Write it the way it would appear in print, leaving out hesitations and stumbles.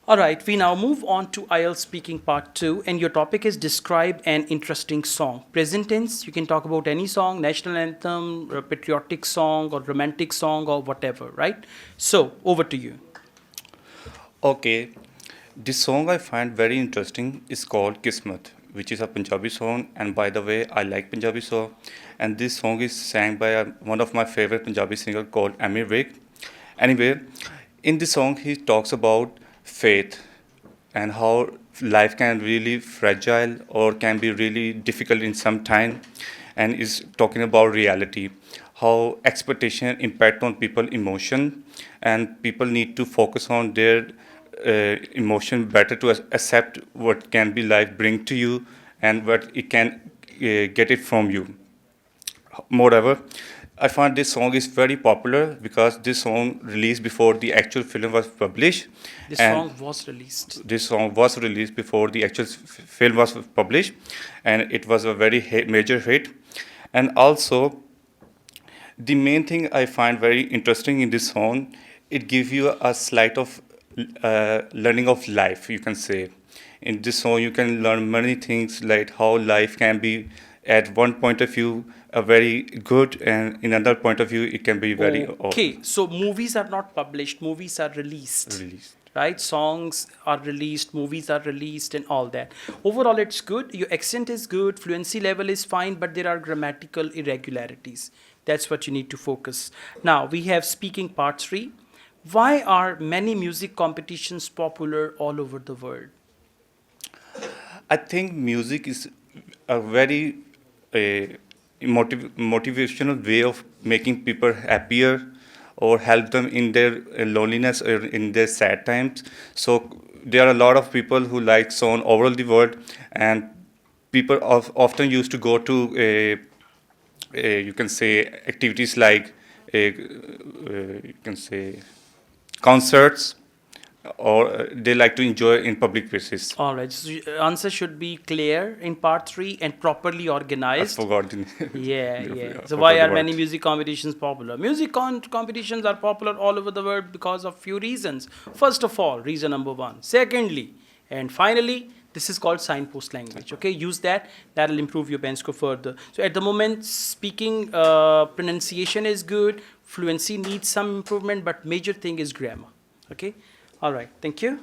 All right, we now move on to IELTS speaking part 2, and your topic is describe an interesting song. Present tense, you can talk about any song, national anthem, a patriotic song, or romantic song, or whatever, right? So, over to you. Okay, this song I find very interesting is called Kismet, which is a Punjabi song. And by the way, I like Punjabi song. And this song is sang by one of my favorite Punjabi singer called Amir Vik. Anyway, in this song he talks about faith and how life can really fragile or can be really difficult in some time, and is talking about reality, how expectation impact on people emotion, and people need to focus on their emotion better to accept what can be life bring to you and what it can get it from you. Moreover, I find this song is very popular because this song released before the actual film was published, This and song was released. this song was released before the actual film was published, and it was a very major hit. And also, the main thing I find very interesting in this song, it gives you a slight of learning of life, you can say. In this song, you can learn many things like how life can be, at one point of view, a very good, and in another point of view, it can be very Okay, so movies are not published, movies are released. released. Right, songs are released, movies are released, and all that. Overall, it's good. Your accent is good, fluency level is fine, but there are grammatical irregularities. That's what you need to focus. Now we have speaking part 3. Why are many music competitions popular all over the world? I think music is a very motivational way of making people happier or help them in their loneliness or in their sad times. So there are a lot of people who like song over the world, and people often used to go to you can say activities like you can say concerts, or they like to enjoy in public places. All right, so answer should be clear in part 3 and properly I organized. forgot the Yeah, I yeah. So forgot why the are many word. music competitions popular? Competitions are popular all over the world because of few reasons. First of all, reason number 1. Secondly, and finally, this is called signpost language. Okay, use that. That'll improve your pen score further. So at the moment, speaking pronunciation is good. Fluency needs some improvement, but major thing is grammar. Okay. All right. Thank you.